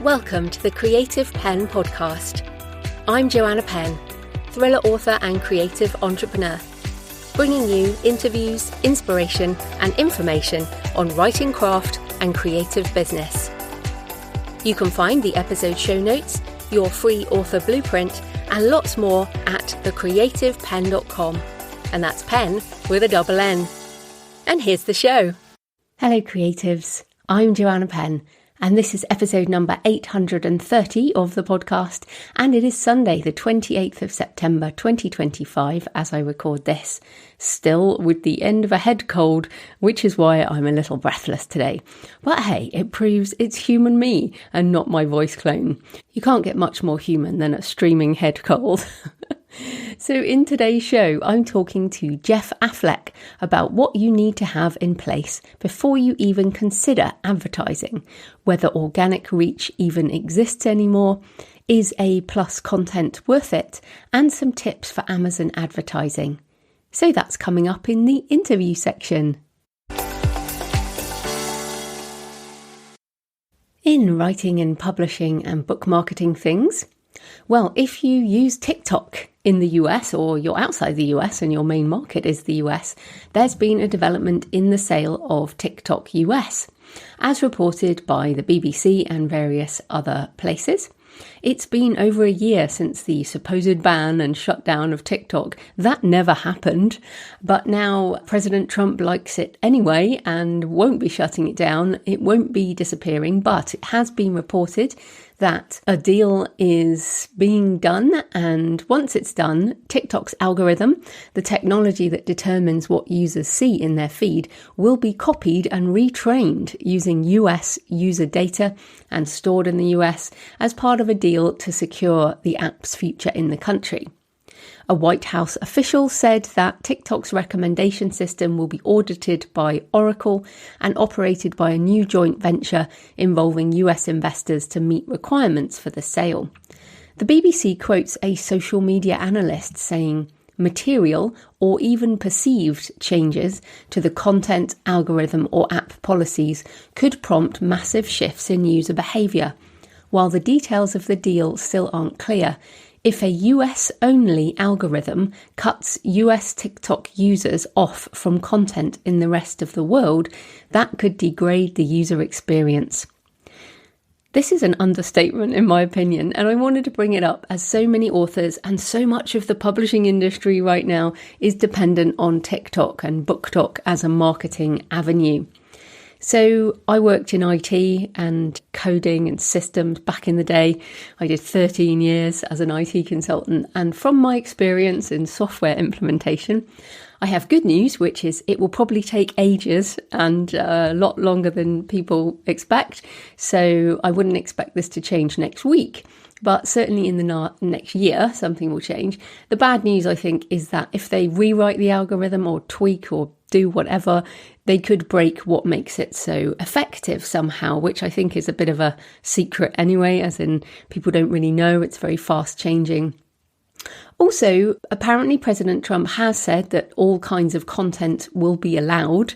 Welcome to the Creative Penn podcast. I'm Joanna Penn, thriller author and creative entrepreneur, bringing you interviews, inspiration and information on writing craft and creative business. You can find the episode show notes, your free author blueprint and lots more at thecreativepenn.com, and that's Penn with a double N. And here's the show. Hello creatives, I'm Joanna Penn. And this is episode number 830 of the podcast, and it is Sunday, the 28th of September 2025, as I record this, still with the end of a head cold, which is why I'm a little breathless today. But hey, it proves it's human me and not my voice clone. You can't get much more human than a streaming head cold. So in today's show, I'm talking to Geoff Affleck about what you need to have in place before you even consider advertising, whether organic reach even exists anymore, is A+ content worth it, and some tips for Amazon advertising. So that's coming up in the interview section. In writing and publishing and book marketing things, well, if you use TikTok in the US or you're outside the US and your main market is the US, there's been a development in the sale of TikTok US. As reported by the BBC and various other places, it's been over a year since the supposed ban and shutdown of TikTok. That never happened, but now President Trump likes it anyway and won't be shutting it down. It won't be disappearing, but it has been reported that a deal is being done, and once it's done, TikTok's algorithm, the technology that determines what users see in their feed, will be copied and retrained using US user data and stored in the US as part of a deal to secure the app's future in the country. A White House official said that TikTok's recommendation system will be audited by Oracle and operated by a new joint venture involving US investors to meet requirements for the sale. The BBC quotes a social media analyst saying, "Material or even perceived changes to the content, algorithm or app policies could prompt massive shifts in user behaviour. While the details of the deal still aren't clear, if a US-only algorithm cuts US TikTok users off from content in the rest of the world, that could degrade the user experience." This is an understatement in my opinion, and I wanted to bring it up as so many authors and so much of the publishing industry right now is dependent on TikTok and BookTok as a marketing avenue. So I worked in IT and coding and systems back in the day. I did 13 years as an IT consultant, and from my experience in software implementation, I have good news, which is it will probably take ages and a lot longer than people expect. So I wouldn't expect this to change next week, but certainly in the next year, something will change. The bad news, I think, is that if they rewrite the algorithm or tweak or do whatever, they could break what makes it so effective somehow, which I think is a bit of a secret anyway, as in people don't really know. It's very fast changing. Also, apparently President Trump has said that all kinds of content will be allowed,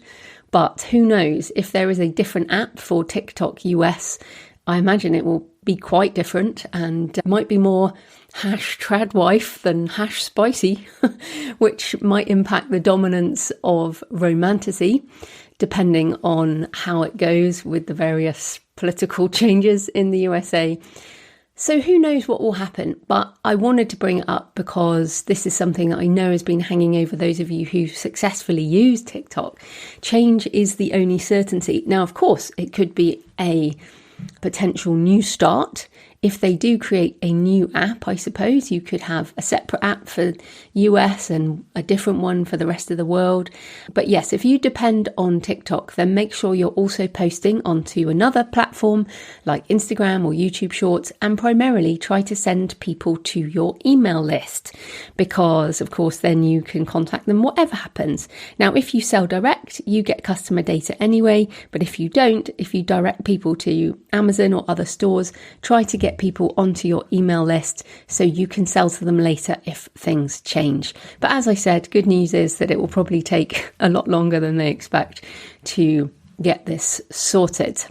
but who knows? If there is a different app for TikTok US, I imagine it will be quite different and might be more #tradwife than #spicy, which might impact the dominance of romantasy, depending on how it goes with the various political changes in the USA. So who knows what will happen, but I wanted to bring it up because this is something that I know has been hanging over those of you who successfully use TikTok. Change is the only certainty. Now, of course, it could be a potential new start. If they do create a new app, I suppose you could have a separate app for US and a different one for the rest of the world. But yes, if you depend on TikTok, then make sure you're also posting onto another platform like Instagram or YouTube Shorts, and primarily try to send people to your email list because, of course, then you can contact them whatever happens. Now, if you sell direct, you get customer data anyway, but if you don't, if you direct people to Amazon or other stores, try to get people onto your email list so you can sell to them later if things change. But as I said, good news is that it will probably take a lot longer than they expect to get this sorted.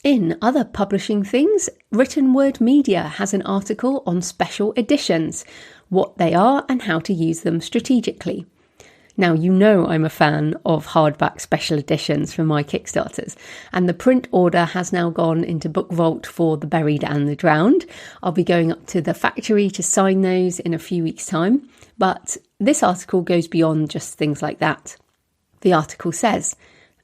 In other publishing things, Written Word Media has an article on special editions, what they are and how to use them strategically. Now, you know I'm a fan of hardback special editions for my Kickstarters, and the print order has now gone into Book Vault for The Buried and the Drowned. I'll be going up to the factory to sign those in a few weeks' time, but this article goes beyond just things like that. The article says,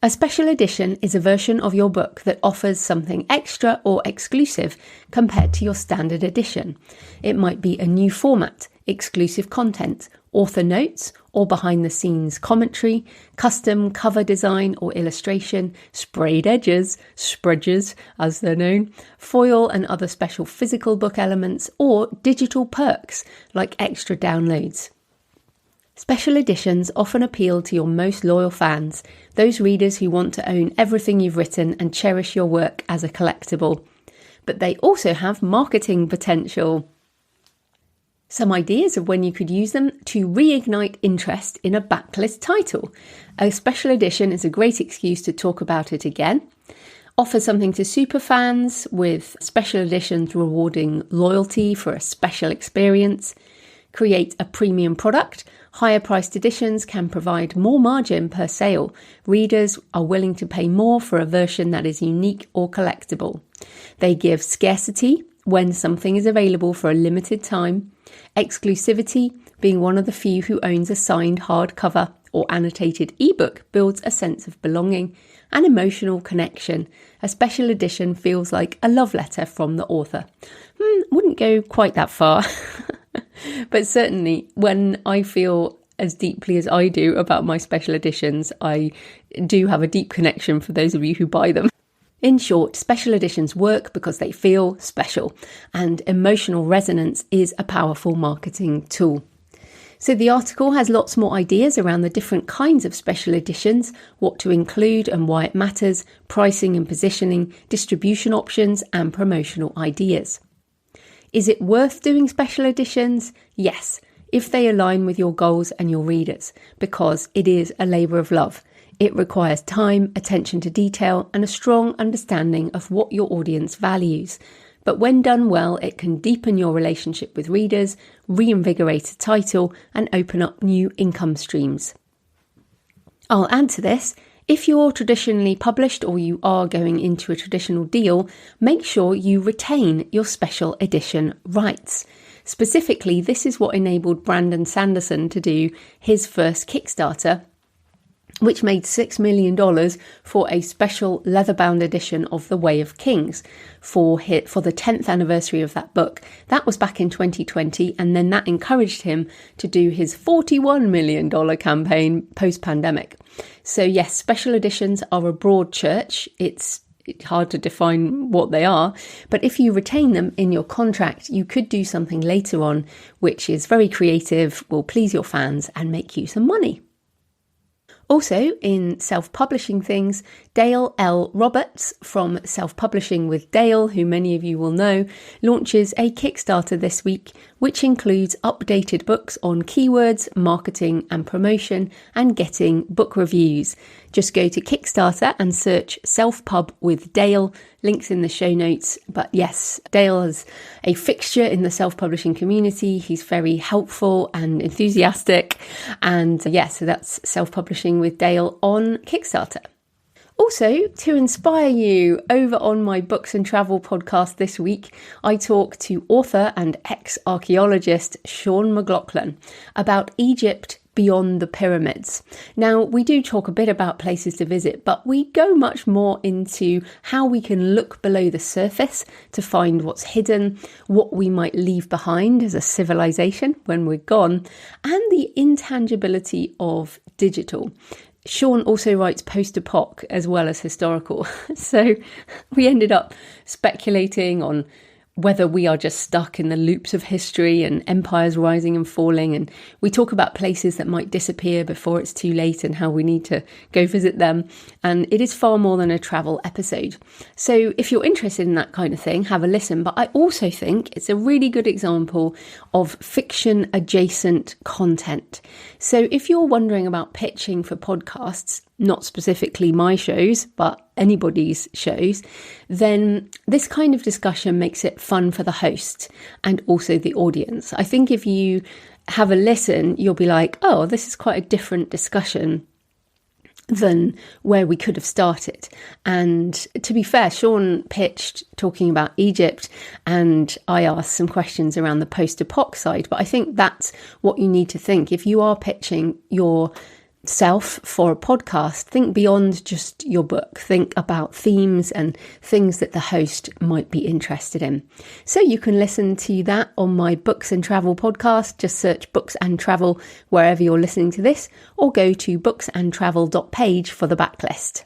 a special edition is a version of your book that offers something extra or exclusive compared to your standard edition. It might be a new format, exclusive content, author notes, or behind-the-scenes commentary, custom cover design or illustration, sprayed edges, spreadges as they're known, foil and other special physical book elements, or digital perks like extra downloads. Special editions often appeal to your most loyal fans, those readers who want to own everything you've written and cherish your work as a collectible. But they also have marketing potential. Some ideas of when you could use them to reignite interest in a backlist title. A special edition is a great excuse to talk about it again. Offer something to superfans with special editions rewarding loyalty for a special experience. Create a premium product. Higher priced editions can provide more margin per sale. Readers are willing to pay more for a version that is unique or collectible. They give scarcity when something is available for a limited time. Exclusivity, being one of the few who owns a signed hardcover or annotated ebook, builds a sense of belonging and emotional connection. A special edition feels like a love letter from the author. Wouldn't go quite that far. But certainly when I feel as deeply as I do about my special editions, I do have a deep connection for those of you who buy them. In short, special editions work because they feel special, and emotional resonance is a powerful marketing tool. So the article has lots more ideas around the different kinds of special editions, what to include and why it matters, pricing and positioning, distribution options, and promotional ideas. Is it worth doing special editions? Yes, if they align with your goals and your readers, because it is a labour of love. It requires time, attention to detail, and a strong understanding of what your audience values. But when done well, it can deepen your relationship with readers, reinvigorate a title, and open up new income streams. I'll add to this, if you're traditionally published or you are going into a traditional deal, make sure you retain your special edition rights. Specifically, this is what enabled Brandon Sanderson to do his first Kickstarter, which made $6 million for a special leather-bound edition of The Way of Kings for the 10th anniversary of that book. That was back in 2020, and then that encouraged him to do his $41 million campaign post-pandemic. So yes, special editions are a broad church. It's hard to define what they are, but if you retain them in your contract, you could do something later on which is very creative, will please your fans, and make you some money. Also, in self-publishing things, Dale L. Roberts from Self-Publishing with Dale, who many of you will know, launches a Kickstarter this week, which includes updated books on keywords, marketing and promotion, and getting book reviews. Just go to Kickstarter and search Self-Pub with Dale, links in the show notes. But yes, Dale is a fixture in the self-publishing community. He's very helpful and enthusiastic. And so that's Self-Publishing with Dale on Kickstarter. Also, to inspire you, over on my Books and Travel podcast this week, I talk to author and ex-archaeologist Sean McLaughlin about Egypt beyond the pyramids. Now, we do talk a bit about places to visit, but we go much more into how we can look below the surface to find what's hidden, what we might leave behind as a civilization when we're gone, and the intangibility of digital. Sean also writes post-apoc as well as historical. So we ended up speculating on whether we are just stuck in the loops of history and empires rising and falling. And we talk about places that might disappear before it's too late and how we need to go visit them. And it is far more than a travel episode. So if you're interested in that kind of thing, have a listen. But I also think it's a really good example of fiction adjacent content. So if you're wondering about pitching for podcasts, not specifically my shows, but anybody's shows, then this kind of discussion makes it fun for the host and also the audience. I think if you have a listen, you'll be like, oh, this is quite a different discussion than where we could have started. And to be fair, Sean pitched talking about Egypt and I asked some questions around the post-apoc side, but I think that's what you need to think. If you are pitching yourself for a podcast, think beyond just your book. Think about themes and things that the host might be interested in. So you can listen to that on my Books and Travel podcast. Just search Books and Travel wherever you're listening to this, or go to booksandtravel.page for the backlist.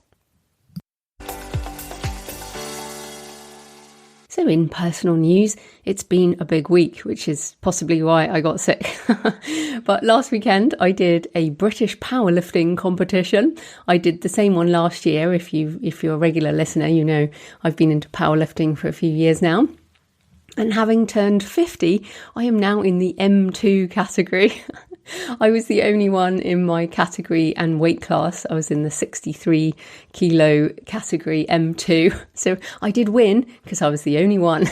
So in personal news, it's been a big week, which is possibly why I got sick. But last weekend, I did a British powerlifting competition. I did the same one last year. If you're a regular listener, you know I've been into powerlifting for a few years now. And having turned 50, I am now in the M2 category. I was the only one in my category and weight class. I was in the 63 kilo category M2. So I did win because I was the only one.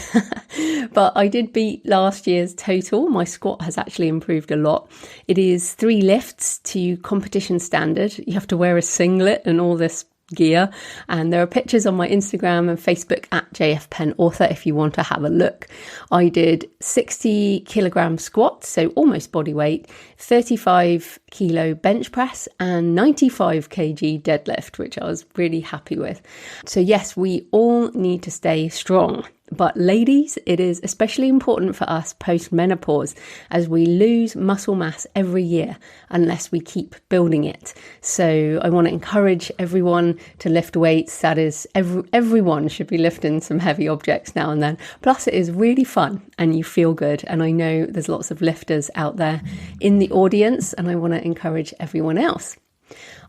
But I did beat last year's total. My squat has actually improved a lot. It is 3 lifts to competition standard. You have to wear a singlet and all this gear, and there are pictures on my Instagram and Facebook at Geoff Penn author if you want to have a look. I did 60 kilogram squats, so almost body weight, 35 kilo bench press and 95 kg deadlift, which I was really happy with. So yes, we all need to stay strong. But ladies, it is especially important for us post-menopause as we lose muscle mass every year unless we keep building it. So I want to encourage everyone to lift weights. That is, everyone should be lifting some heavy objects now and then. Plus it is really fun and you feel good. And I know there's lots of lifters out there in the audience and I want to encourage everyone else.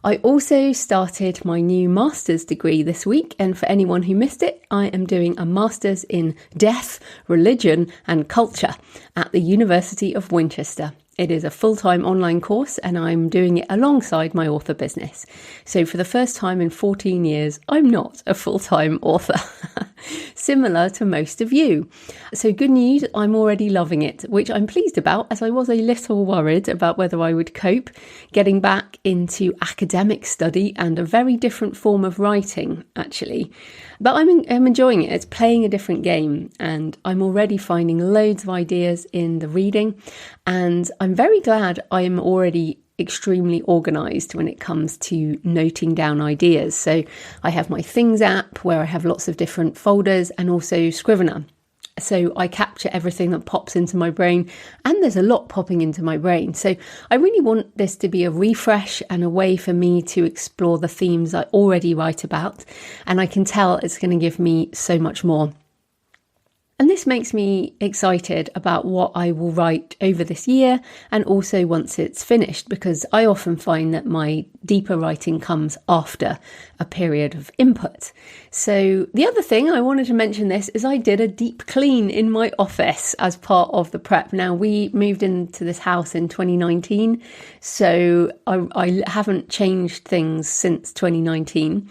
I also started my new master's degree this week, and for anyone who missed it, I am doing a master's in death, religion and culture at the University of Winchester. It is a full-time online course and I'm doing it alongside my author business. So for the first time in 14 years, I'm not a full-time author, similar to most of you. So good news, I'm already loving it, which I'm pleased about as I was a little worried about whether I would cope getting back into academic study and a very different form of writing, actually. But I'm enjoying it. It's playing a different game and I'm already finding loads of ideas in the reading, and I'm very glad I'm already extremely organised when it comes to noting down ideas. So I have my Things app where I have lots of different folders and also Scrivener. So I capture everything that pops into my brain, and there's a lot popping into my brain. So I really want this to be a refresh and a way for me to explore the themes I already write about. And I can tell it's going to give me so much more. And this makes me excited about what I will write over this year and also once it's finished, because I often find that my deeper writing comes after a period of input. So the other thing I wanted to mention this is I did a deep clean in my office as part of the prep. Now we moved into this house in 2019, so I haven't changed things since 2019.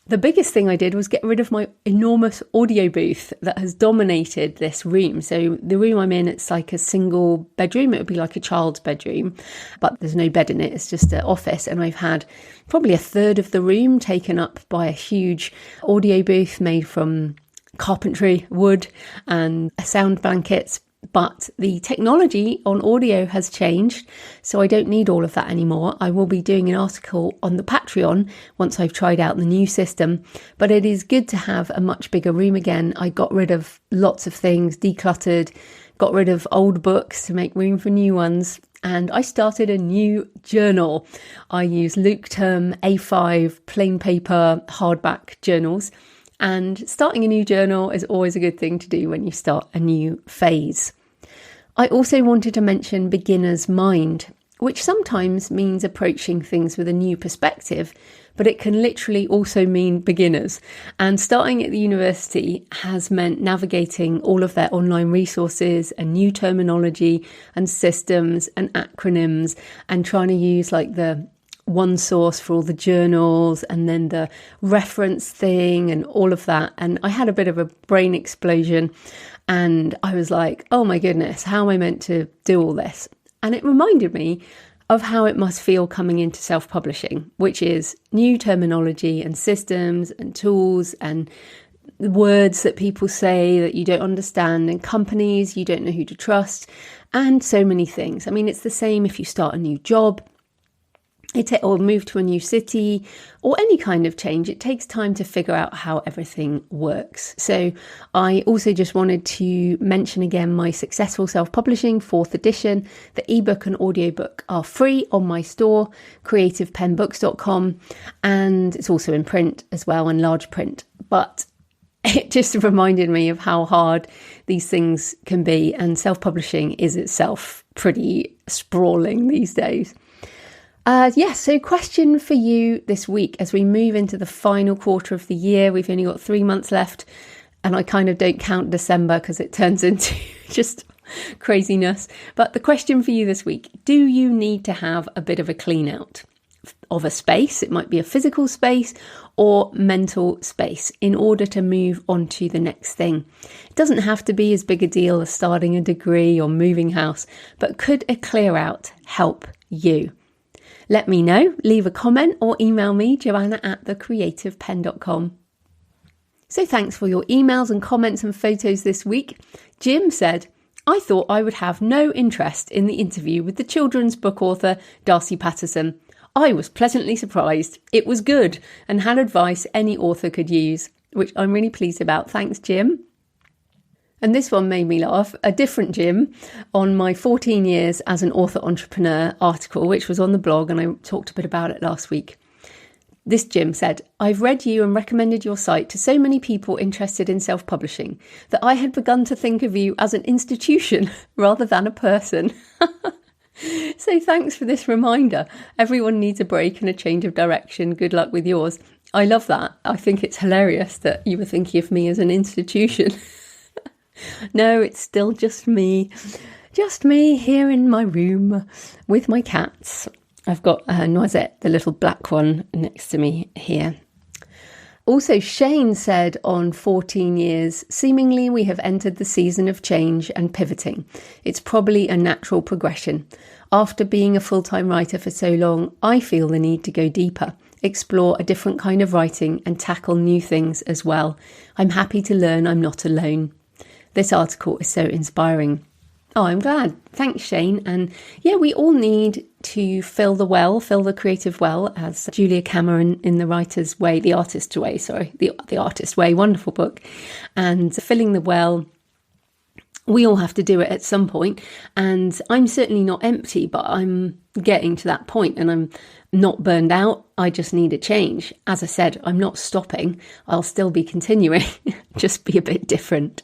The biggest thing I did was get rid of my enormous audio booth that has dominated this room. So the room I'm in, it's like a single bedroom. It would be like a child's bedroom, but there's no bed in it. It's just an office. And I've had probably a third of the room taken up by a huge audio booth made from carpentry, wood and sound blankets. But the technology on audio has changed, so I don't need all of that anymore. I will be doing an article on the Patreon once I've tried out the new system, but it is good to have a much bigger room again. I got rid of lots of things, decluttered, got rid of old books to make room for new ones, and I started a new journal. I use Luke Term A5 plain paper hardback journals. And starting a new journal is always a good thing to do when you start a new phase. I also wanted to mention beginner's mind, which sometimes means approaching things with a new perspective, but it can literally also mean beginners. And starting at the university has meant navigating all of their online resources and new terminology and systems and acronyms and trying to use like the one source for all the journals and then the reference thing and all of that. And I had a bit of a brain explosion and I was like, oh my goodness, how am I meant to do all this? And it reminded me of how it must feel coming into self-publishing, which is new terminology and systems and tools and words that people say that you don't understand, and companies you don't know who to trust, and so many things. I mean, it's the same if you start a new job, or move to a new city, or any kind of change. It takes time to figure out how everything works. So I also just wanted to mention again my Successful Self-Publishing 4th edition. The ebook and audiobook are free on my store, creativepenbooks.com, and it's also in print as well, and large print. But it just reminded me of how hard these things can be, and self-publishing is itself pretty sprawling these days. So question for you this week as we move into the final quarter of the year. We've only got 3 months left, and I kind of don't count December because it turns into just craziness. But the question for you this week, do you need to have a bit of a clean out of a space? It might be a physical space or mental space in order to move on to the next thing. It doesn't have to be as big a deal as starting a degree or moving house, but could a clear out help you? Let me know, leave a comment or email me, joanna@thecreativepenn.com. So thanks for your emails and comments and photos this week. Jim said, I thought I would have no interest in the interview with the children's book author Darcy Patterson. I was pleasantly surprised. It was good and had advice any author could use, which I'm really pleased about. Thanks, Jim. And this one made me laugh. A different Jim on my 14 years as an author entrepreneur article, which was on the blog, and I talked a bit about it last week. This Jim said, I've read you and recommended your site to so many people interested in self-publishing that I had begun to think of you as an institution rather than a person. So thanks for this reminder. Everyone needs a break and a change of direction. Good luck with yours. I love that. I think it's hilarious that you were thinking of me as an institution. No, it's still just me here in my room with my cats. I've got Noisette, the little black one, next to me here. Also, Shane said on 14 years, seemingly we have entered the season of change and pivoting. It's probably a natural progression. After being a full-time writer for so long, I feel the need to go deeper, explore a different kind of writing and tackle new things as well. I'm happy to learn I'm not alone. This article is so inspiring. Oh, I'm glad. Thanks, Shane. And yeah, we all need to fill the creative well, as Julia Cameron in The Artist Way, wonderful book. And filling the well, we all have to do it at some point. And I'm certainly not empty, but I'm getting to that point and I'm not burned out. I just need a change. As I said, I'm not stopping. I'll still be continuing, just be a bit different.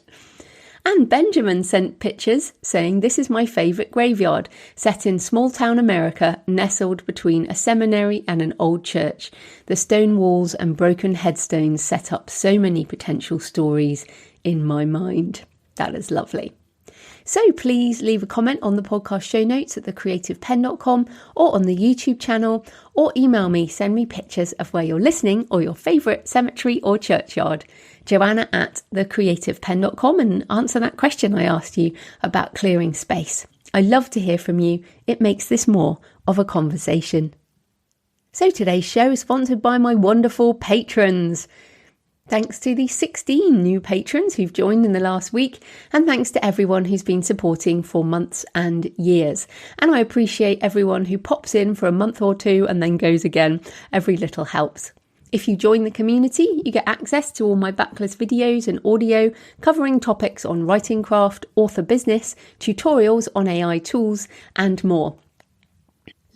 And Benjamin sent pictures saying, this is my favourite graveyard, set in small town America, nestled between a seminary and an old church. The stone walls and broken headstones set up so many potential stories in my mind. That is lovely. So please leave a comment on the podcast show notes at thecreativepenn.com or on the YouTube channel, or email me, send me pictures of where you're listening or your favourite cemetery or churchyard. Joanna@thecreativepenn.com, and answer that question I asked you about clearing space. I love to hear from you. It makes this more of a conversation. So today's show is sponsored by my wonderful patrons. Thanks to the 16 new patrons who've joined in the last week, and thanks to everyone who's been supporting for months and years. And I appreciate everyone who pops in for a month or two and then goes again. Every little helps. If you join the community, you get access to all my backlist videos and audio covering topics on writing craft, author business, tutorials on AI tools, and more.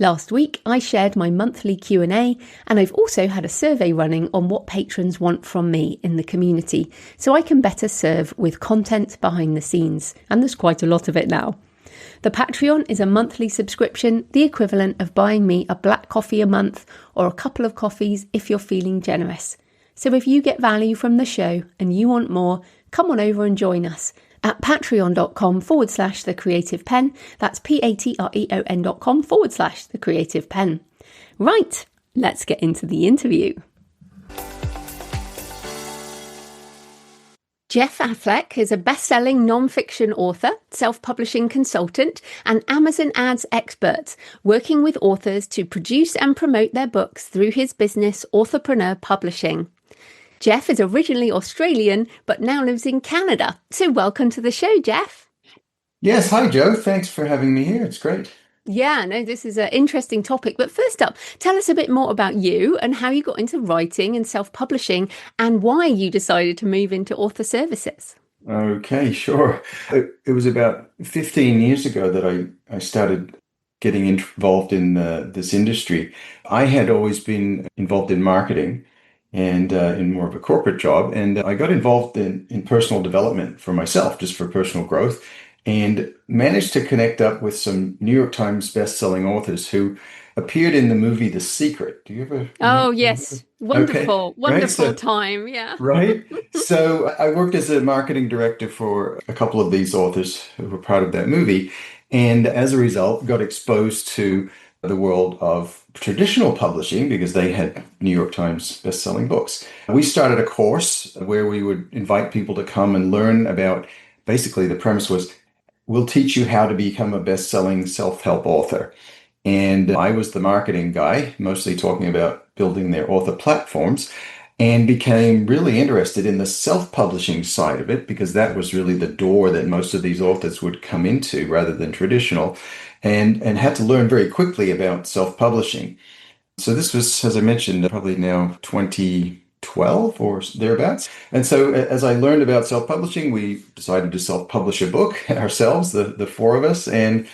Last week, I shared my monthly Q&A, and I've also had a survey running on what patrons want from me in the community, so I can better serve with content behind the scenes, and there's quite a lot of it now. The Patreon is a monthly subscription, the equivalent of buying me a black coffee a month or a couple of coffees if you're feeling generous. So if you get value from the show and you want more, come on over and join us at patreon.com/thecreativepenn. That's patreon.com/thecreativepenn. Right, let's get into the interview. Geoff Affleck is a best-selling non-fiction author, self-publishing consultant, and Amazon ads expert, working with authors to produce and promote their books through his business, Authorpreneur Publishing. Geoff is originally Australian, but now lives in Canada. So welcome to the show, Geoff. Yes, hi Joe. Thanks for having me here. It's great. Yeah, no, this is an interesting topic. But first up, tell us a bit more about you and how you got into writing and self-publishing and why you decided to move into author services. Okay, sure. It was about 15 years ago that I started getting involved in this industry. I had always been involved in marketing and in more of a corporate job, and I got involved in personal development for myself, just for personal growth, and managed to connect up with some New York Times best-selling authors who appeared in the movie The Secret. Do you ever Oh, remember? yes. Okay, Wonderful, right. wonderful time. Yeah. Right. So I worked as a marketing director for a couple of these authors who were part of that movie. And as a result, got exposed to the world of traditional publishing because they had New York Times best-selling books. We started a course where we would invite people to come and learn about, basically the premise was, we'll teach you how to become a best-selling self-help author. And I was the marketing guy, mostly talking about building their author platforms, and became really interested in the self-publishing side of it because that was really the door that most of these authors would come into rather than traditional, and had to learn very quickly about self-publishing. So this was, as I mentioned, probably now 2012 or thereabouts. And so as I learned about self-publishing, we decided to self-publish a book ourselves, the four of us. And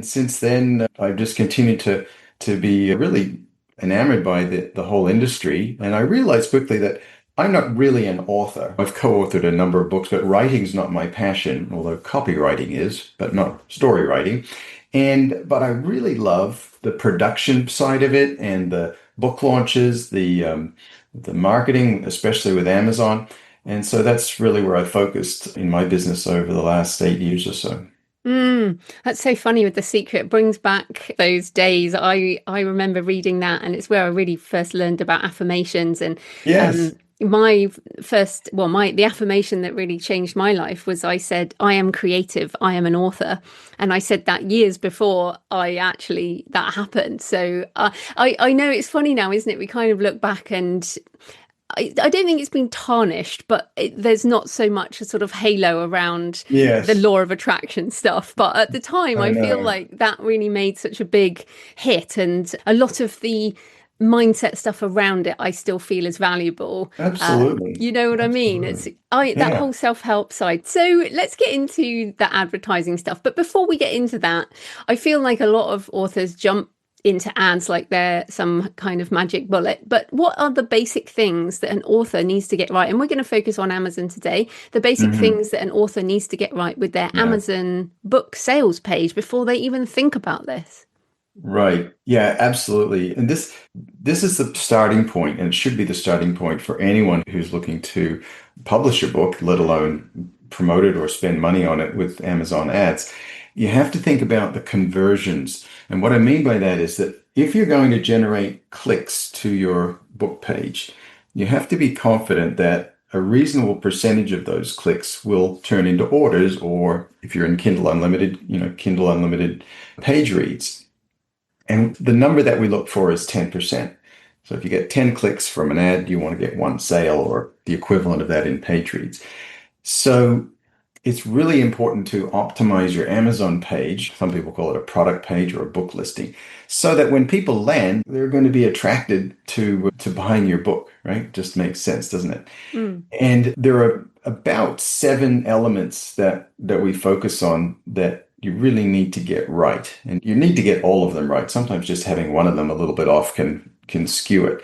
since then, I've just continued to be really enamored by the whole industry. And I realized quickly that I'm not really an author. I've co-authored a number of books, but writing's not my passion, although copywriting is, but not story writing. But I really love the production side of it and the book launches, the marketing, especially with Amazon. And so that's really where I focused in my business over the last 8 years or so. That's so funny with The Secret. It brings back those days. I remember reading that, and it's where I really first learned about affirmations. And Yes. my first, well, my the affirmation that really changed my life was I said, "I am creative. I am an author," and I said that years before that happened. So I know it's funny now, isn't it? We kind of look back and I don't think it's been tarnished, but there's not so much a sort of halo around the Yes. law of attraction stuff. But at the time, I I feel know. like that really made such a big hit, and a lot of the mindset stuff around it, I still feel is valuable. Absolutely. You know what I mean? It's Absolutely. that Yeah. whole self-help side. So let's get into the advertising stuff. But before we get into that, I feel like a lot of authors jump into ads like they're some kind of magic bullet. But what are the basic things that an author needs to get right? And we're going to focus on Amazon today. The basic Hmm. things that an author needs to get right with their Yeah. Amazon book sales page before they even think about this. Right. Yeah, absolutely. And this is the starting point, and it should be the starting point for anyone who's looking to publish a book, let alone promote it or spend money on it with Amazon ads. You have to think about the conversions. And what I mean by that is that if you're going to generate clicks to your book page, you have to be confident that a reasonable percentage of those clicks will turn into orders, or if you're in Kindle Unlimited, Kindle Unlimited page reads. And the number that we look for is 10%. So if you get 10 clicks from an ad, you want to get one sale or the equivalent of that in page reads. So it's really important to optimize your Amazon page. Some people call it a product page or a book listing, so that when people land, they're going to be attracted to buying your book, right? Just makes sense, doesn't it? Mm. And there are about 7 elements that we focus on that you really need to get right. And you need to get all of them right. Sometimes just having one of them a little bit off can skew it.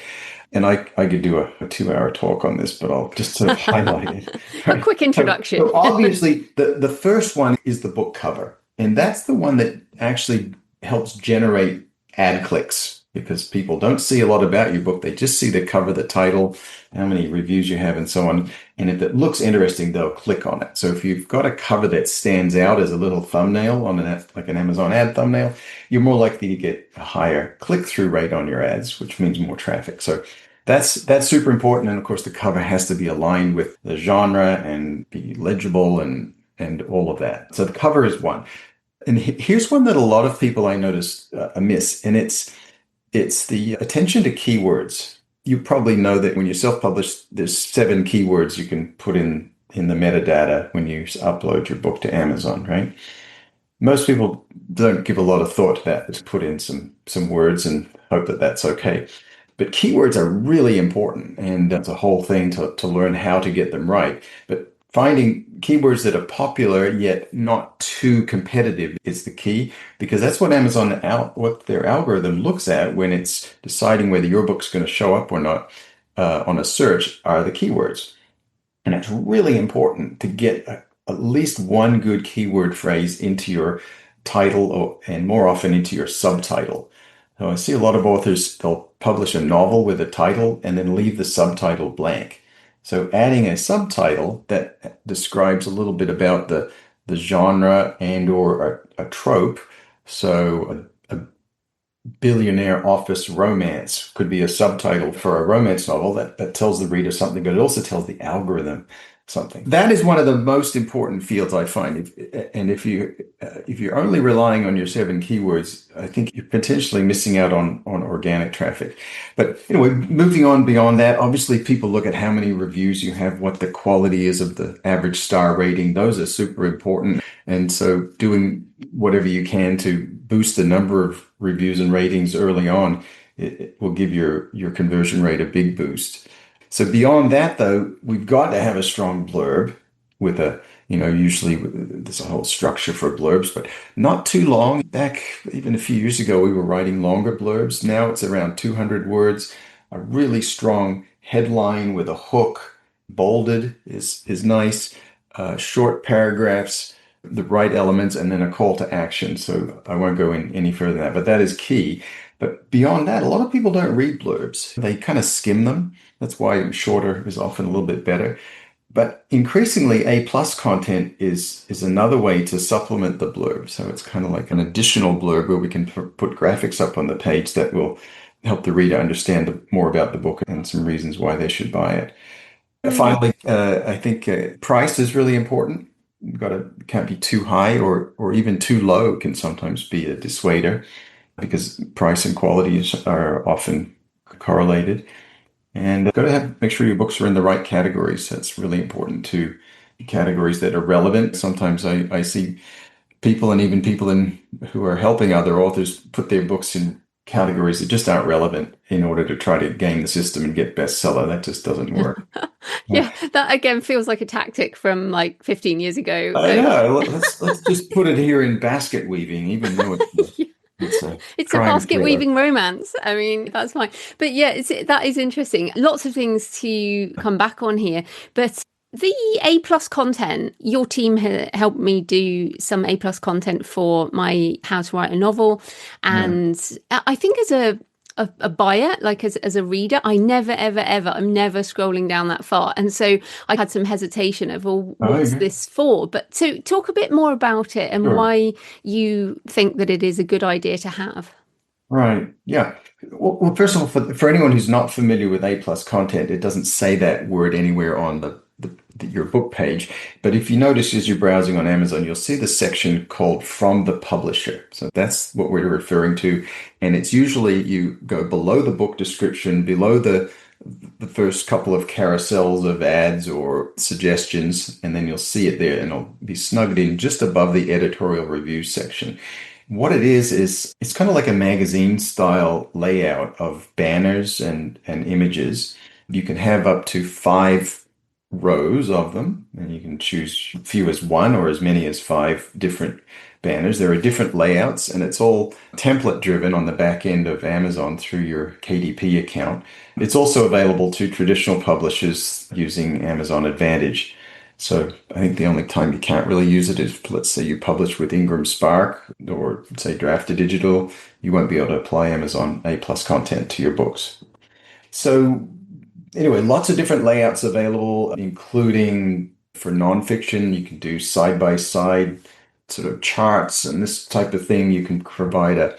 And I could do a 2 hour talk on this, but I'll just sort of highlight it. A Right. quick introduction. So obviously the first one is the book cover. And that's the one that actually helps generate ad clicks because people don't see a lot about your book. They just see the cover, the title, how many reviews you have, and so on. And if it looks interesting, they'll click on it. So if you've got a cover that stands out as a little thumbnail on like an Amazon ad thumbnail, you're more likely to get a higher click-through rate on your ads, which means more traffic. So that's super important. And of course, the cover has to be aligned with the genre and be legible and all of that. So the cover is one. And here's one that a lot of people I notice miss, and it's the attention to keywords. You probably know that when you self-publish, there's 7 keywords you can put in the metadata when you upload your book to Amazon, right? Most people don't give a lot of thought to that. Just put in some words and hope that that's okay. But keywords are really important, and it's a whole thing to learn how to get them right. But finding keywords that are popular yet not too competitive is the key, because that's what what their algorithm looks at when it's deciding whether your book's going to show up or not on a search are the keywords. And it's really important to get at least one good keyword phrase into your title and more often into your subtitle. So I see a lot of authors, they'll publish a novel with a title and then leave the subtitle blank. So adding a subtitle that describes a little bit about the genre and or a trope. So a billionaire office romance could be a subtitle for a romance novel that tells the reader something, but it also tells the algorithm something. That is one of the most important fields I find. If you're only relying on your 7 keywords, I think you're potentially missing out on organic traffic. But anyway, moving on beyond that, obviously people look at how many reviews you have, what the quality is of the average star rating. Those are super important. And so doing whatever you can to boost the number of reviews and ratings early on, it will give your conversion rate a big boost. So beyond that, though, we've got to have a strong blurb with usually there's a whole structure for blurbs, but not too long. Back even a few years ago, we were writing longer blurbs. Now it's around 200 words. A really strong headline with a hook, bolded is nice. Short paragraphs, the right elements, and then a call to action. So I won't go in any further than that, but that is key. But beyond that, a lot of people don't read blurbs. They kind of skim them. That's why shorter is often a little bit better. But increasingly, A+ content is another way to supplement the blurb. So it's kind of like an additional blurb where we can put graphics up on the page that will help the reader understand more about the book and some reasons why they should buy it. Finally, I think price is really important. Can't be too high or even too low can sometimes be a dissuader because price and quality are often correlated. And make sure your books are in the right categories. That's really important too. Categories that are relevant. Sometimes I see people and even people who are helping other authors put their books in categories that just aren't relevant in order to try to game the system and get bestseller. That just doesn't work. Yeah, that again feels like a tactic from like 15 years ago. I know. Let's just put it here in basket weaving, even though it's a It's a crime basket thriller. weaving romance. I mean, that's fine. But yeah, that is interesting. Lots of things to come back on here. But the A+ content, your team helped me do some A+ content for my How to Write a Novel. And I think as a buyer, like as a reader, I'm never scrolling down that far. And so I had some hesitation of, well, what's this for? But to talk a bit more about it and why you think that it is a good idea to have. Right. Yeah. Well, first of all, for anyone who's not familiar with A+ content, it doesn't say that word anywhere on your book page. But if you notice as you're browsing on Amazon, you'll see the section called From the Publisher. So that's what we're referring to. And it's usually you go below the book description, below the first couple of carousels of ads or suggestions, and then you'll see it there and it'll be snugged in just above the editorial review section. What it is it's kind of like a magazine style layout of banners and images. You can have up to 5 rows of them, and you can choose few as 1 or as many as 5 different banners. There are different layouts, and it's all template driven on the back end of Amazon through your KDP account. It's also available to traditional publishers using Amazon Advantage. So I think the only time you can't really use it is, let's say you publish with Ingram Spark or say Drafted Digital, you won't be able to apply Amazon A+ content to your books. So Anyway, lots of different layouts available, including for nonfiction, you can do side by side sort of charts and this type of thing. You can provide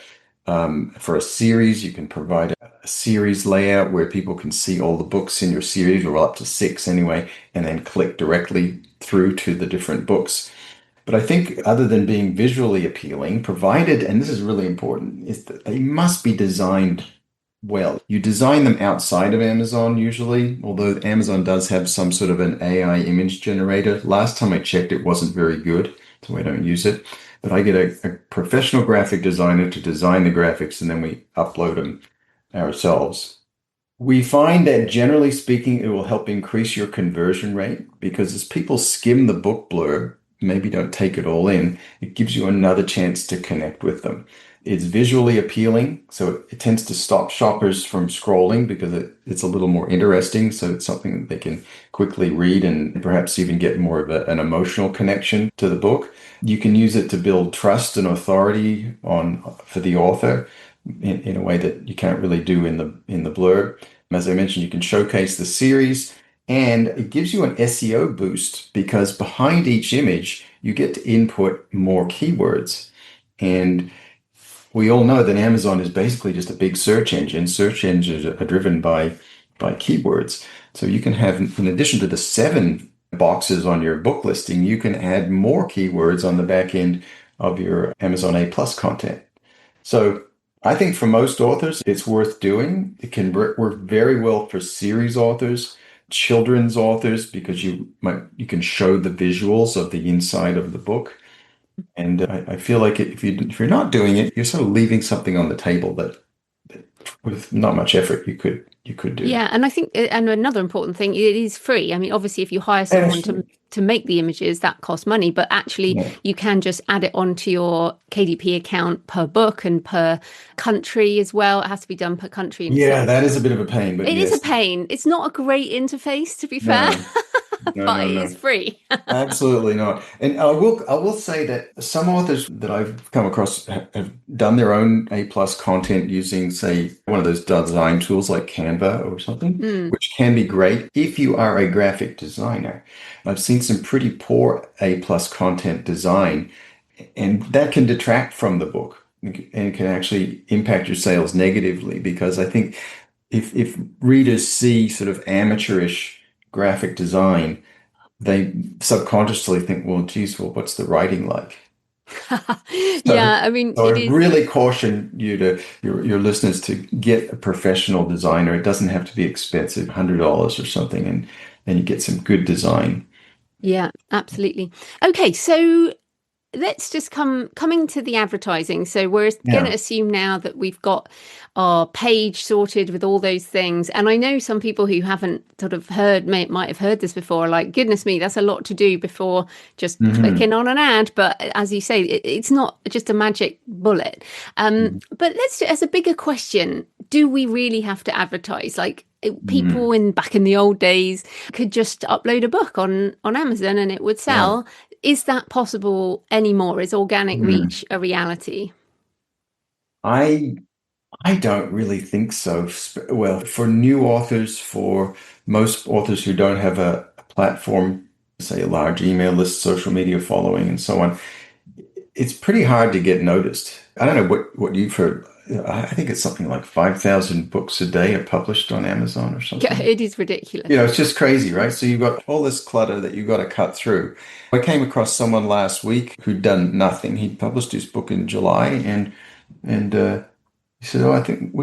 for a series, you can provide a series layout where people can see all the books in your series, or up to six anyway, and then click directly through to the different books. But I think other than being visually appealing, provided, and this is really important, is that they must be designed well. You design them outside of Amazon usually, although Amazon does have some sort of an AI image generator. Last time I checked, it wasn't very good, so I don't use it. But I get a professional graphic designer to design the graphics, and then we upload them ourselves. We find that generally speaking, it will help increase your conversion rate because as people skim the book blurb, maybe don't take it all in, it gives you another chance to connect with them. It's visually appealing, so it tends to stop shoppers from scrolling because it's a little more interesting. So it's something that they can quickly read and perhaps even get more of an emotional connection to the book. You can use it to build trust and authority for the author in a way that you can't really do in the blurb. As I mentioned, you can showcase the series, and it gives you an SEO boost because behind each image, you get to input more keywords. And we all know that Amazon is basically just a big search engine. Search engines are driven by keywords. So you can have, in addition to the 7 boxes on your book listing, you can add more keywords on the back end of your Amazon A plus content. So I think for most authors, it's worth doing. It can work very well for series authors, children's authors, because you can show the visuals of the inside of the book. And I feel like if you're not doing it, you're sort of leaving something on the table that with not much effort you could do. Yeah, and I think, and another important thing, it is free. I mean, obviously, if you hire someone Actually, to make the images, that costs money, but actually, yeah. you can just add it onto your KDP account per book and per country as well. It has to be done per country and Yeah, state. that is a bit of a pain, but It is a yes, pain. It's not a great interface, to be fair, no, no, but no, it no. is free. Absolutely not. And I will say that some authors that I've come across have done their own A plus content using, say, one of those design tools like Canva or something, Mm. which can be great if you are a graphic designer. I've seen some pretty poor A plus content design, and that can detract from the book and can actually impact your sales negatively because I think if readers see sort of amateurish graphic design, they subconsciously think, well, geez, well, what's the writing like? So, Yeah, I mean, so I it is. really caution your listeners to get a professional designer. It doesn't have to be expensive, $100 or something, and then you get some good design. Yeah, absolutely. Okay, so let's just coming to the advertising. So we're going to Yeah. assume now that we've got our page sorted with all those things. And I know some people who haven't sort of might have heard this before, are like, goodness me, that's a lot to do before just Hmm. clicking on an ad. But as you say, it's not just a magic bullet. But let's do, as a bigger question, do we really have to advertise? Like, Hmm. people in back in the old days could just upload a book on Amazon and it would Yeah. sell. Is that possible anymore? Is organic Hmm. reach a reality? I I don't really think so. Well, for new authors, for most authors who don't have a platform, say a large email list, social media following, and so on, it's pretty hard to get noticed. I don't know what you've heard. I think it's something like 5,000 books a day are published on Amazon or Yeah, something. it is ridiculous. It's just crazy, right? So you've got all this clutter that you've got to cut through. I came across someone last week who'd done nothing. He published his book in July and he said, "Oh, I think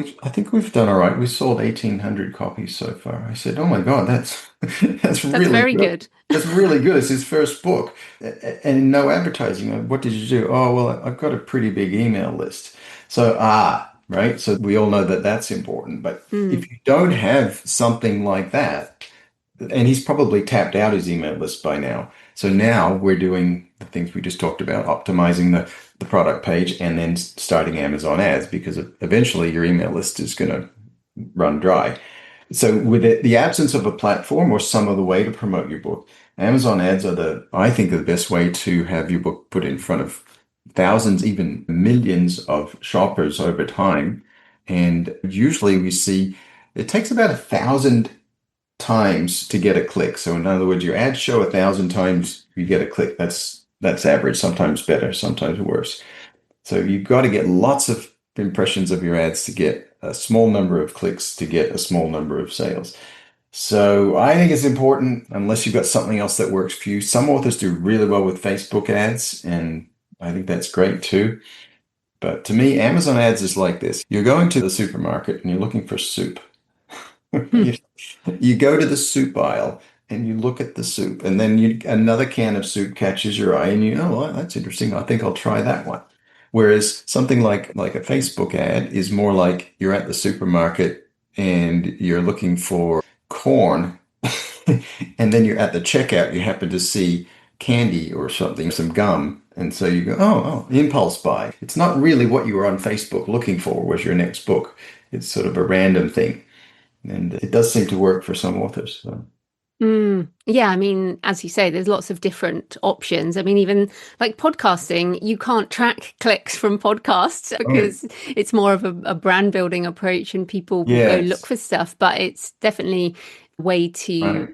we've done all right. We sold 1,800 copies so far." I said, "Oh my God, that's that's That's really very good. good. That's really good. It's his first book, and no advertising. What did you do? Oh, well, I've got a pretty big email list. So right. So we all know that that's important. But Mm. if you don't have something like that, and he's probably tapped out his email list by now. So now we're doing the things we just talked about, optimizing the product page and then starting Amazon ads because eventually your email list is going to run dry. So with the absence of a platform or some other way to promote your book, Amazon ads are I think, are the best way to have your book put in front of thousands, even millions of shoppers over time. And usually we see it takes about 1,000 times to get a click. So in other words, your ads show 1,000 times, you get a click. That's average, sometimes better, sometimes worse. So you've got to get lots of impressions of your ads to get a small number of clicks to get a small number of sales. So I think it's important, unless you've got something else that works for you. Some authors do really well with Facebook ads, and I think that's great too. But to me, Amazon ads is like this. You're going to the supermarket and you're looking for soup. Hmm. You go to the soup aisle and you look at the soup, and then another can of soup catches your eye, and well, that's interesting. I think I'll try that one. Whereas something like a Facebook ad is more like you're at the supermarket and you're looking for corn, and then you're at the checkout, you happen to see candy or something, some gum, and so you go, impulse buy. It's not really what you were on Facebook looking for was your next book. It's sort of a random thing. And it does seem to work for some authors. So. Yeah, I mean, as you say, there's lots of different options. I mean, even like podcasting, you can't track clicks from podcasts Oh, because it's more of a brand building approach and people will go look yes, for stuff, but it's definitely a way to right.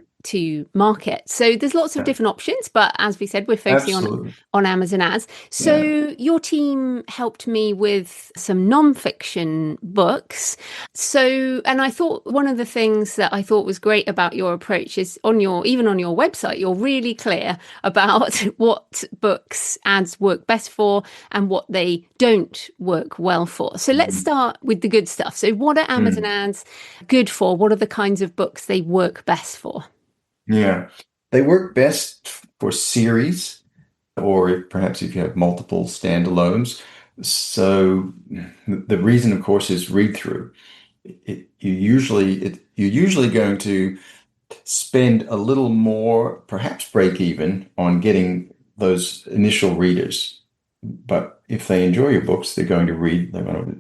market. So there's lots of Yeah, different options, but as we said, we're focusing absolutely. on Amazon ads. So Yeah. your team helped me with some non-fiction books. So, and I thought one of the things that I thought was great about your approach is even on your website, you're really clear about what books ads work best for and what they don't work well for. So let's Mm. start with the good stuff. So what are Amazon Mm. ads good for? What are the kinds of books they work best for? Yeah. They work best for series, or perhaps if you have multiple standalones. So the reason, of course, is read through. You're usually going to spend a little more, perhaps break even on getting those initial readers. But if they enjoy your books, they're going to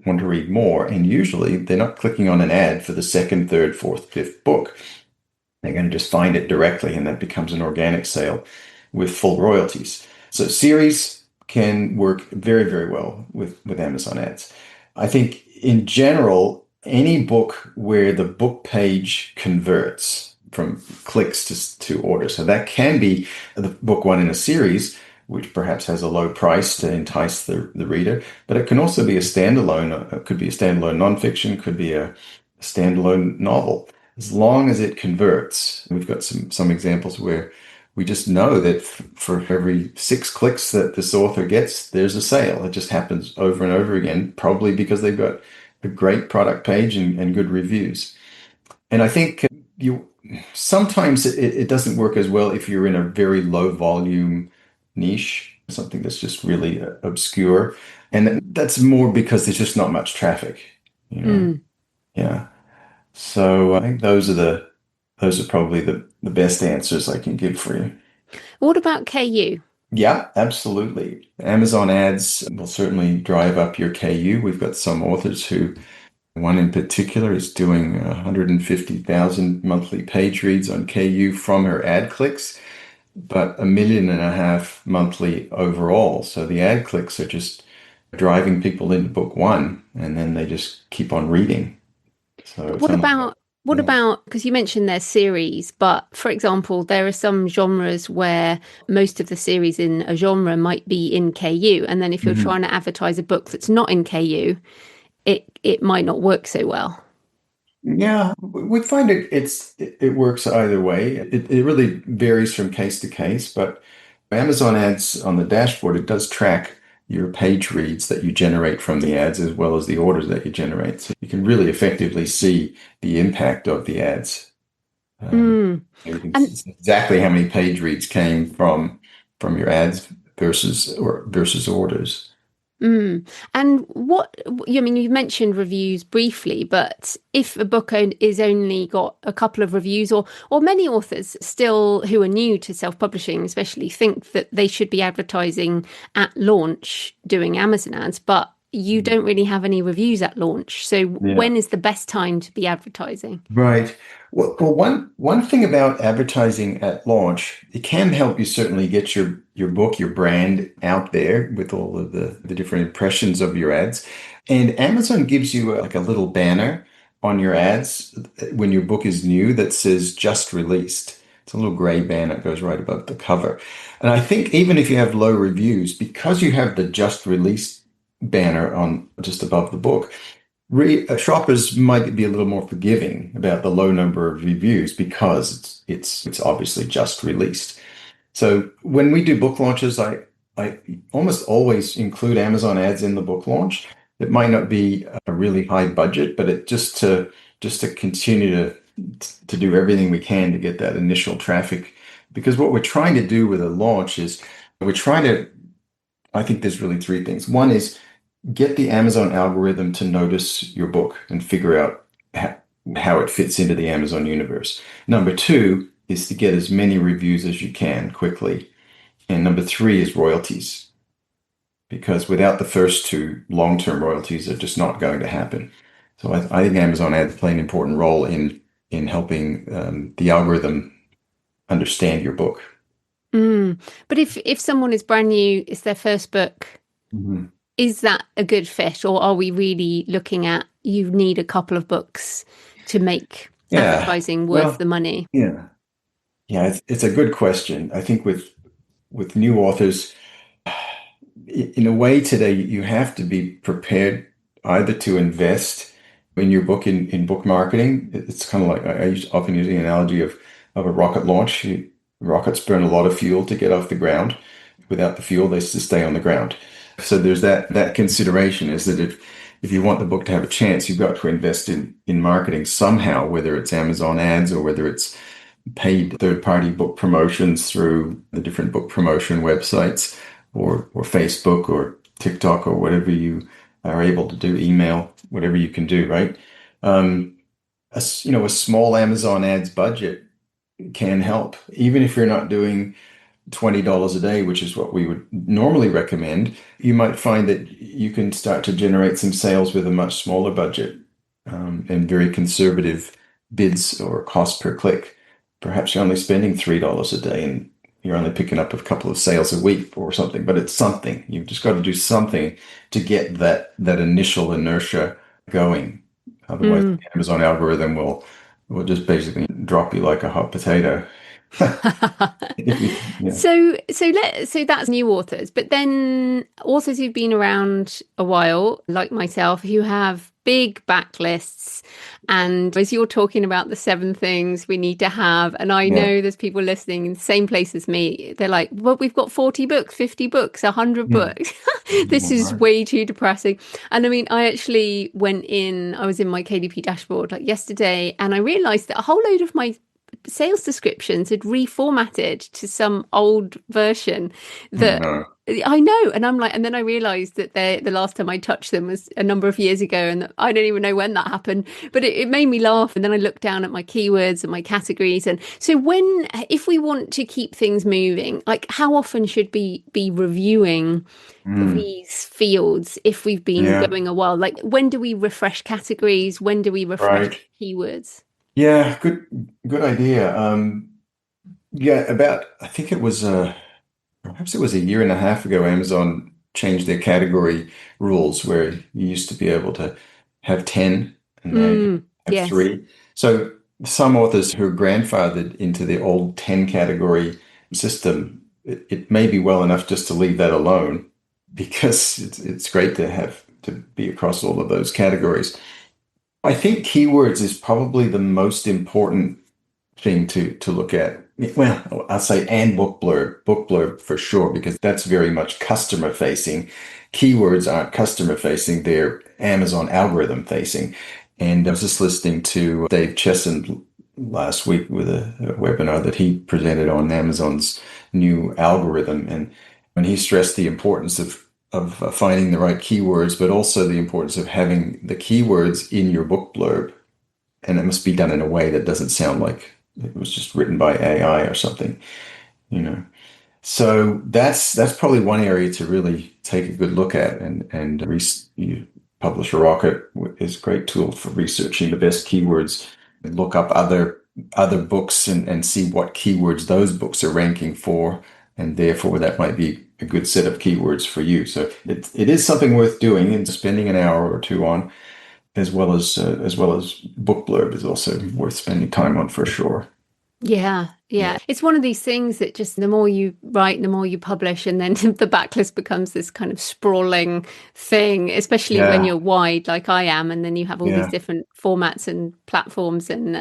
want to read more. And usually they're not clicking on an ad for the second, third, fourth, fifth book. They're going to just find it directly, and that becomes an organic sale with full royalties. So series can work very, very well with Amazon ads. I think in general, any book where the book page converts from clicks to orders. So that can be the book one in a series, which perhaps has a low price to entice the reader, but it can also be a standalone. It could be a standalone nonfiction, could be a standalone novel, as long as it converts. We've got some examples where we just know that for every 6 clicks that this author gets, there's a sale. It just happens over and over again, probably because they've got a great product page and good reviews. And I think you sometimes it doesn't work as well if you're in a very low volume niche, something that's just really obscure. And that's more because there's just not much traffic, you know. Mm. Yeah. So I think those are probably the best answers I can give for you. What about KU? Yeah, absolutely. Amazon ads will certainly drive up your KU. We've got some authors who, one in particular is doing 150,000 monthly page reads on KU from her ad clicks, but 1.5 million monthly overall. So the ad clicks are just driving people into book one, and then they just keep on reading. So But it's almost like, what yeah. about because you mentioned their series, but for example, there are some genres where most of the series in a genre might be in KU, and then if you're Mhm. trying to advertise a book that's not in KU, it might not work so well. Yeah, we find it works either way. It really varies from case to case, but Amazon ads on the dashboard, it does track your page reads that you generate from the ads as well as the orders that you generate. So you can really effectively see the impact of the ads. Mm. You can And see exactly how many page reads came from your ads versus orders. Mm. And I mean, you mentioned reviews briefly, but if a book is only got a couple of reviews, or many authors still who are new to self-publishing, especially think that they should be advertising at launch, doing Amazon ads, but you don't really have any reviews at launch. So Yeah. when is the best time to be advertising? Right. Well, one thing about advertising at launch, it can help you certainly get your book, your brand out there with all of the different impressions of your ads. And Amazon gives you like a little banner on your ads when your book is new that says just released. It's a little gray banner that goes right above the cover. And I think even if you have low reviews, because you have the just released banner on just above the book, shoppers might be a little more forgiving about the low number of reviews because it's obviously just released. So when we do book launches, I almost always include Amazon ads in the book launch. It might not be a really high budget, but it just to continue to do everything we can to get that initial traffic. Because what we're trying to do with a launch is we're trying to, I think there's really three things. One is get the Amazon algorithm to notice your book and figure out how it fits into the Amazon universe. Number two is to get as many reviews as you can quickly. And number three is royalties, because without the first two, long-term royalties are just not going to happen. So I think Amazon ads play an important role in helping the algorithm understand your book. But if someone is brand new, it's their first book, Mhm. is that a good fit, or are we really looking at you need a couple of books to make Yeah. advertising worth Well, the money? yeah. Yeah, it's a good question. I think with new authors, in a way today, you have to be prepared either to invest in your book in book marketing. It's kind of like often use the analogy of a rocket launch. Rockets burn a lot of fuel to get off the ground. Without the fuel, they just stay on the ground. So there's that consideration is that if you want the book to have a chance, you've got to invest in marketing somehow, whether it's Amazon ads or whether it's paid third-party book promotions through the different book promotion websites or Facebook or TikTok or whatever you are able to do, email, whatever you can do, right? A small Amazon ads budget can help, even if you're not doing $20 a day, which is what we would normally recommend. You might find that you can start to generate some sales with a much smaller budget and very conservative bids or cost per click. Perhaps you're only spending $3 a day and you're only picking up a couple of sales a week or something, but it's something. You've just got to do something to get that initial inertia going. Otherwise, the Amazon algorithm will just basically drop you like a hot potato. Yeah. So that's new authors, but then authors who've been around a while, like myself, who have big backlists, and as you're talking about the 7 things we need to have, and I Yeah. know there's people listening in the same place as me, they're like, well, we've got 40 books, 50 books, 100 Hmm. books. This is way too depressing. And I mean, I actually I was in my KDP dashboard like yesterday, and I realized that a whole load of my sales descriptions had reformatted to some old version Oh, that no. I know. And I'm like, and then I realized that the last time I touched them was a number of years ago, and that I don't even know when that happened, but it made me laugh. And then I looked down at my keywords and my categories. And so if we want to keep things moving, like how often should we be reviewing Hmm. these fields if we've been Yeah. going a while? Like when do we refresh categories? When do we refresh Right. keywords? Yeah. Good idea. Yeah. I think it was perhaps it was a year and a half ago, Amazon changed their category rules where you used to be able to have 10 and now you have Yes. three. So some authors who are grandfathered into the old 10 category system, it may be well enough just to leave that alone because it's great to have to be across all of those categories. I think keywords is probably the most important thing to look at. Well, I'll say and book blurb for sure, because that's very much customer facing. Keywords aren't customer facing, they're Amazon algorithm facing. And I was just listening to Dave Chesson last week with a webinar that he presented on Amazon's new algorithm. And when he stressed the importance of finding the right keywords, but also the importance of having the keywords in your book blurb, and it must be done in a way that doesn't sound like it was just written by AI or something, you know. So that's probably one area to really take a good look at, you Publisher Rocket is a great tool for researching the best keywords and look up other books and see what keywords those books are ranking for, and therefore that might be a good set of keywords for you. So it is something worth doing and spending an hour or two on. as well as book blurb is also worth spending time on for sure. Yeah, yeah. Yeah. It's one of these things that just the more you write, the more you publish, and then the backlist becomes this kind of sprawling thing, especially when Yeah. you're wide like I am, and then you have all these Yeah. different formats and platforms, and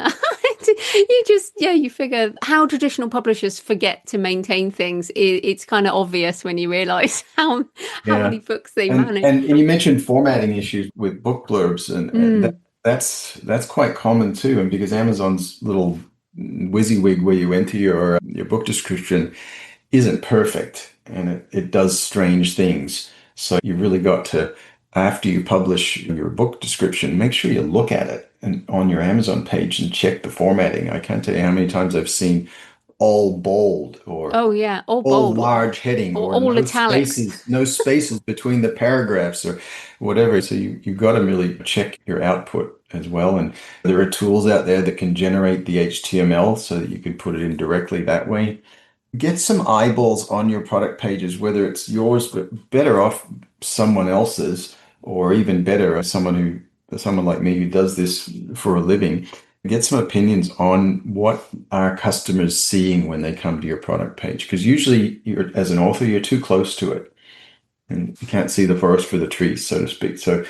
you just, yeah, you figure how traditional publishers forget to maintain things. It's kind of obvious when you realize how Yeah. many books they And manage. and, and you mentioned formatting issues with book blurbs, and Mm. that's quite common too. And because Amazon's little WYSIWYG where you enter your book description isn't perfect, and it does strange things. So you really got to, after you publish your book description, make sure you look at it and on your Amazon page and check the formatting. I can't tell you how many times I've seen all bold or Oh yeah, all all bold large heading or or all italics. no spaces between the paragraphs or whatever. So you got to really check your output as well. And there are tools out there that can generate the HTML so that you can put it in directly that way. Get some eyeballs on your product pages, whether it's yours, but better off someone else's, or even better, someone like me who does this for a living. Get some opinions on what are customers seeing when they come to your product page. Because usually as an author, you're too close to it and you can't see the forest for the trees, so to speak. So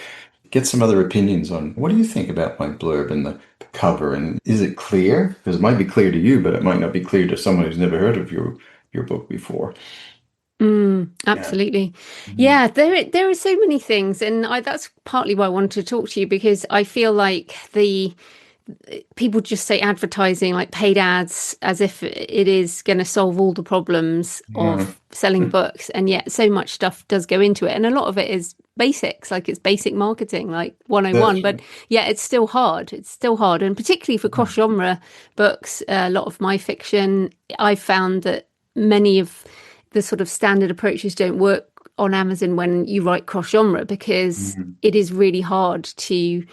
get some other opinions on what do you think about my blurb and the cover, and is it clear? Because it might be clear to you, but it might not be clear to someone who's never heard of your book before. Yeah. Absolutely. Mhm. Yeah, there are so many things, and that's partly why I wanted to talk to you because I feel like the people just say advertising like paid ads as if it is going to solve all the problems Yeah. of selling books, and yet so much stuff does go into it, and a lot of it is basics, like it's basic marketing, like 101. That's But right. yeah, it's still hard. It's still hard, and particularly for Mhm. cross-genre books, a lot of my fiction, I've found that many of the sort of standard approaches don't work on Amazon when you write cross genre because Mhm. it is really hard to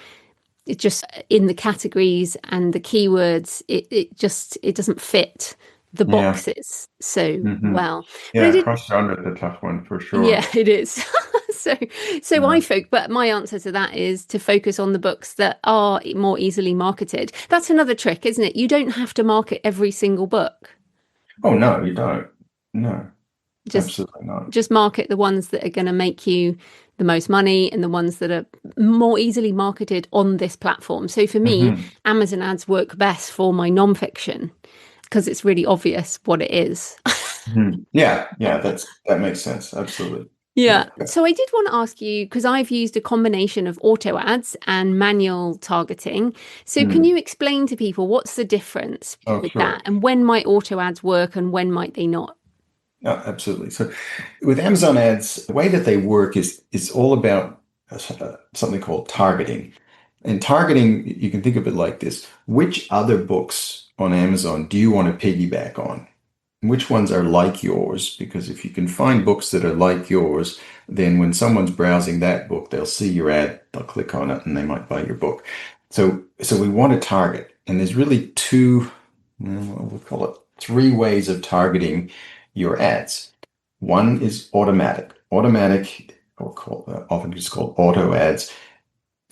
it just in the categories and the keywords it doesn't fit the Yeah. boxes so Hmm. well. But I Yeah. did, Cross genre is a tough one for yeah, sure. it is. so Yeah. but my answer to that is to focus on the books that are more easily marketed. That's another trick, isn't it? You don't have to market every single book. Oh, no, you don't. No, just absolutely not. just market the ones that are going to make you the most money and the ones that are more easily marketed on this platform. So for me, Hmm. Amazon ads work best for my nonfiction because it's really obvious what it is. Hmm. Yeah. Yeah. That makes sense. Absolutely. Yeah. Yeah. So I did want to ask you because I've used a combination of auto ads and manual targeting. So can Hmm. you explain to people what's the difference Oh, with that sure. and when might auto ads work and when might they not? Yeah, absolutely. So with Amazon ads, the way that they work is all about something called targeting. And targeting, you can think of it like this. Which other books on Amazon do you want to piggyback on? Which ones are like yours? Because if you can find books that are like yours, then when someone's browsing that book, they'll see your ad, they'll click on it, and they might buy your book. So we want to target. And there's really we'll call it three ways of targeting your ads. One is automatic. Automatic, often just called auto ads.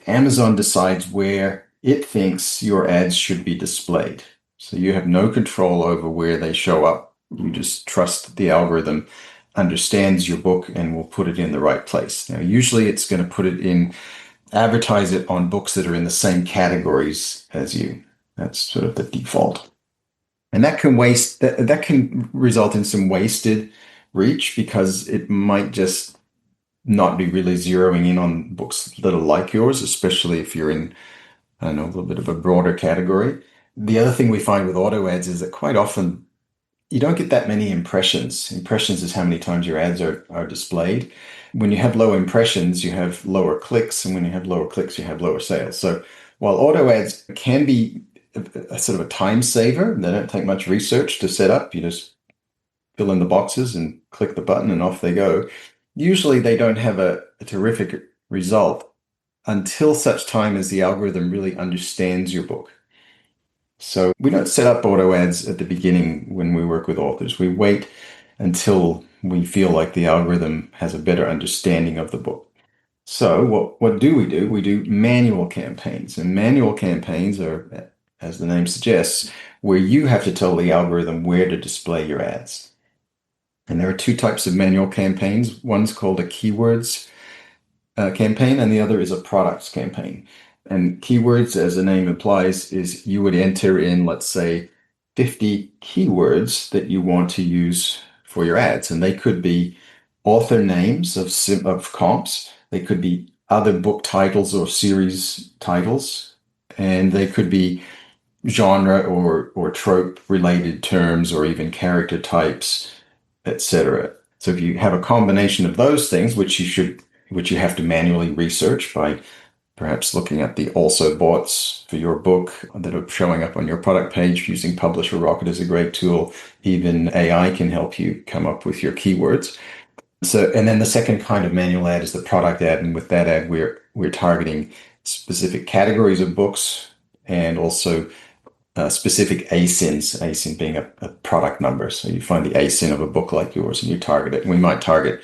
Amazon decides where it thinks your ads should be displayed. So you have no control over where they show up. You just trust the algorithm understands your book and will put it in the right place. Now, usually it's going to advertise it on books that are in the same categories as you. That's sort of the default. And that can result in some wasted reach because it might just not be really zeroing in on books that are like yours, especially if you're in, I don't know, a little bit of a broader category. The other thing we find with auto ads is that quite often you don't get that many impressions. Impressions is how many times your ads are displayed. When you have low impressions, you have lower clicks, and when you have lower clicks, you have lower sales. So while auto ads can be a sort of a time saver, they don't take much research to set up. You just fill in the boxes and click the button and off they go. Usually they don't have a terrific result until such time as the algorithm really understands your book. So we don't set up auto ads at the beginning when we work with authors. We wait until we feel like the algorithm has a better understanding of the book. So what do? We do manual campaigns, and manual campaigns are, as the name suggests, where you have to tell the algorithm where to display your ads. And there are two types of manual campaigns. One's called a keywords campaign, and the other is a products campaign. And keywords, as the name implies, is you would enter in, let's say, 50 keywords that you want to use for your ads. And they could be author names of comps, they could be other book titles or series titles, and they could be genre or trope related terms or even character types, etc. So if you have a combination of those things, which you have to manually research by perhaps looking at the also boughts for your book that are showing up on your product page, using Publisher Rocket is a great tool. Even AI can help you come up with your keywords. So, and then the second kind of manual ad is the product ad, and with that ad, we're targeting specific categories of books and also specific ASINs, ASIN being a product number. So you find the ASIN of a book like yours and you target it. And we might target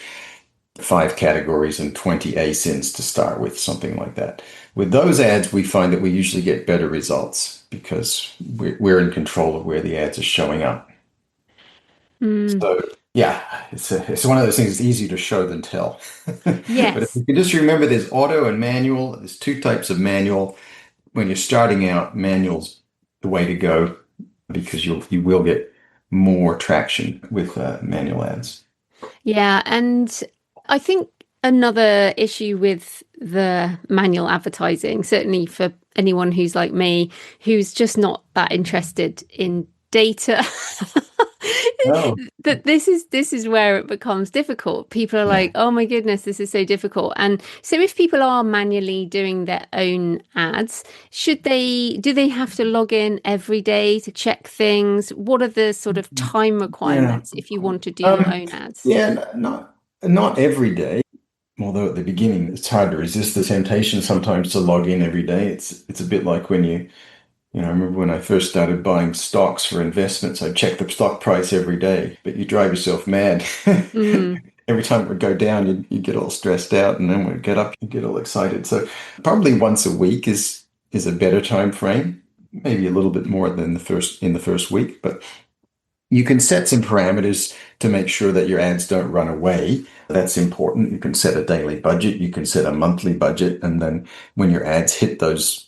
5 categories and 20 ASINs to start with, something like that. With those ads, we find that we usually get better results because we're in control of where the ads are showing up. Mm, So yeah, it's one of those things that's easier to show than tell. But if yes. you can just remember there's auto and manual, there's two types of manual. When you're starting out, manual's the way to go because you will get more traction with manual ads. Yeah, and I think another issue with the manual advertising, certainly for anyone who's like me, who's just not that interested in data, Oh, that this is where it becomes difficult. People are yeah. like, "Oh my goodness, this is so difficult." And so if people are manually doing their own ads, do they have to log in every day to check things? What are the sort of time Yeah. requirements if you want to do your Um, own ads? yeah, not every day. Although at the beginning it's hard to resist the temptation sometimes to log in every day. It's a bit like when I remember when I first started buying stocks for investments, I'd check the stock price every day, but you drive yourself mad. Mm. Every time it would go down, you'd get all stressed out, and then when it get up, you get all excited. So probably once a week is a better time frame. Maybe a little bit more than the first week, but you can set some parameters to make sure that your ads don't run away. That's important. You can set a daily budget, you can set a monthly budget, and then when your ads hit those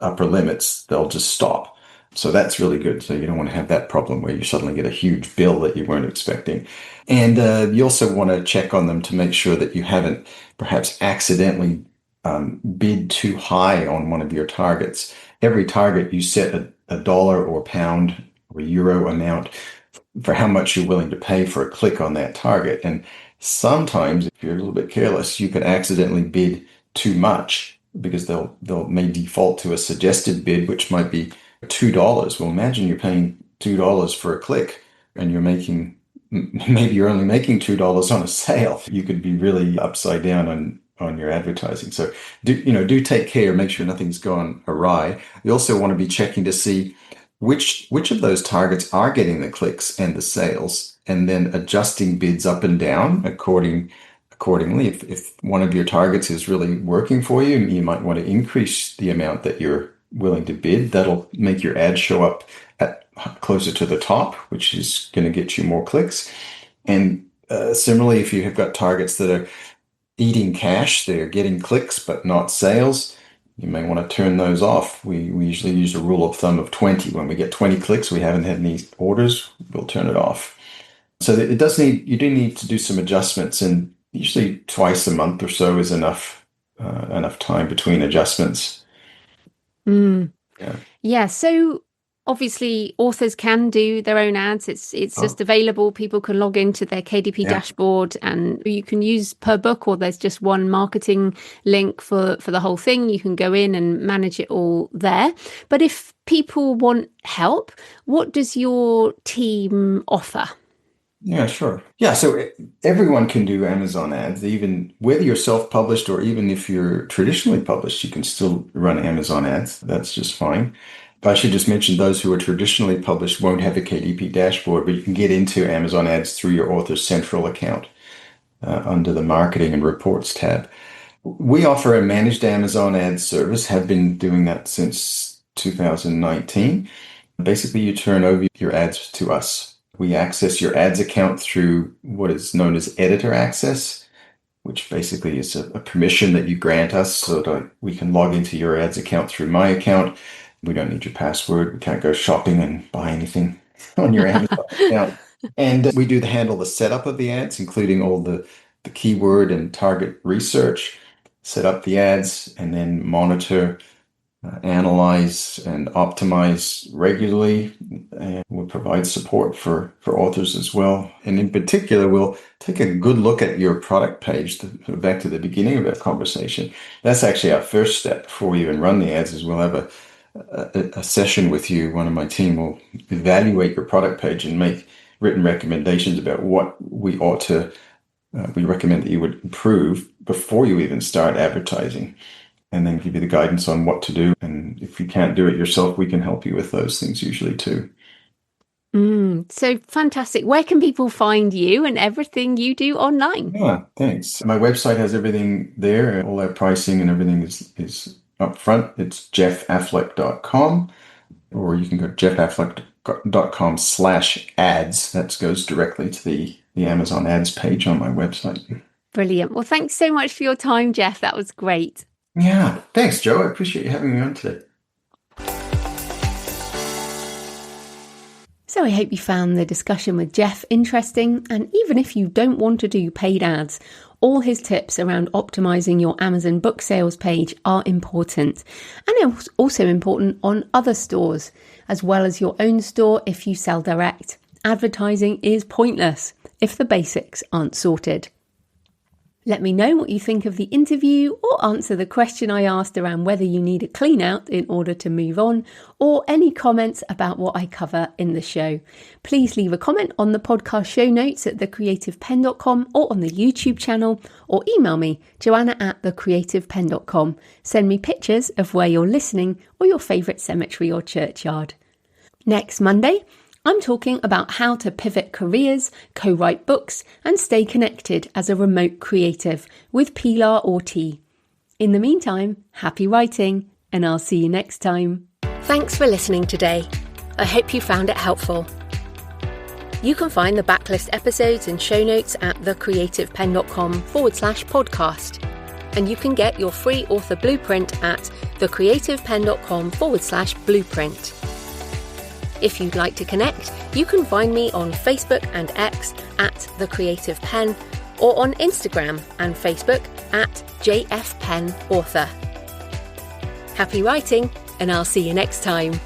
upper limits, they'll just stop. So that's really good. So you don't want to have that problem where you suddenly get a huge bill that you weren't expecting. And you also want to check on them to make sure that you haven't perhaps accidentally bid too high on one of your targets. Every target you set a dollar or pound or euro amount for how much you're willing to pay for a click on that target. And sometimes, if you're a little bit careless, you could accidentally bid too much because they'll may default to a suggested bid, which might be $2. Well, imagine you're paying $2 for a click and maybe you're only making $2 on a sale. You could be really upside down on your advertising. So do take care, make sure nothing's gone awry. You also want to be checking to see which of those targets are getting the clicks and the sales, and then adjusting bids up and down accordingly. If one of your targets is really working for you, you might want to increase the amount that you're willing to bid. That'll make your ad show up at closer to the top, which is going to get you more clicks. And similarly, if you have got targets that are eating cash, they're getting clicks but not sales, you may want to turn those off. We usually use a rule of thumb of 20. When we get 20 clicks, we haven't had any orders, we'll turn it off. So you do need to do some adjustments, and usually twice a month or so is enough time between adjustments. Mm. Yeah. Yeah, so obviously authors can do their own ads. It's Oh, just available. People can log into their KDP yeah. dashboard and you can use per book or there's just one marketing link for the whole thing. You can go in and manage it all there. But if people want help, what does your team offer? Yeah, sure. Yeah, so everyone can do Amazon ads, even whether you're self-published or even if you're traditionally published, you can still run Amazon ads. That's just fine. I should just mention those who are traditionally published won't have a KDP dashboard, but you can get into Amazon ads through your Author Central account under the Marketing and Reports tab. We offer a managed Amazon ads service, have been doing that since 2019. Basically, you turn over your ads to us. We access your ads account through what is known as editor access, which basically is a permission that you grant us so that we can log into your ads account through my account. We don't need your password. We can't go shopping and buy anything on your Amazon account. And we do handle the setup of the ads, including all the keyword and target research, set up the ads, and then monitor, analyze, and optimize regularly. And we'll provide support for authors as well. And in particular, we'll take a good look at your product page. Back to the beginning of that conversation. That's actually our first step before we even run the ads, is we'll have a session with you. One of my team will evaluate your product page and make written recommendations about what we recommend that you would improve before you even start advertising, and then give you the guidance on what to do. And if you can't do it yourself, we can help you with those things usually too. So fantastic. Where can people find you and everything you do online? Yeah, thanks. My website has everything there. All our pricing and everything is up front. It's geoffaffleck.com, or you can go to geoffaffleck.com/ads. That goes directly to the Amazon ads page on my website. Brilliant. Well, thanks so much for your time, Geoff. That was great. Yeah, thanks, Joe. I appreciate you having me on today. So I hope you found the discussion with Geoff interesting. And even if you don't want to do paid ads, all his tips around optimizing your Amazon book sales page are important. And it's also important on other stores, as well as your own store if you sell direct. Advertising is pointless if the basics aren't sorted. Let me know what you think of the interview, or answer the question I asked around whether you need a clean out in order to move on, or any comments about what I cover in the show. Please leave a comment on the podcast show notes at thecreativepenn.com, or on the YouTube channel, or email me, joanna@thecreativepenn.com. Send me pictures of where you're listening, or your favourite cemetery or churchyard. Next Monday, I'm talking about how to pivot careers, co-write books, and stay connected as a remote creative with Pilar Ortiz. In the meantime, happy writing, and I'll see you next time. Thanks for listening today. I hope you found it helpful. You can find the backlist episodes and show notes at thecreativepenn.com/podcast. And you can get your free author blueprint at thecreativepenn.com/blueprint. If you'd like to connect, you can find me on Facebook and X at The Creative Penn, or on Instagram and Facebook at JF Penn Author. Happy writing, and I'll see you next time.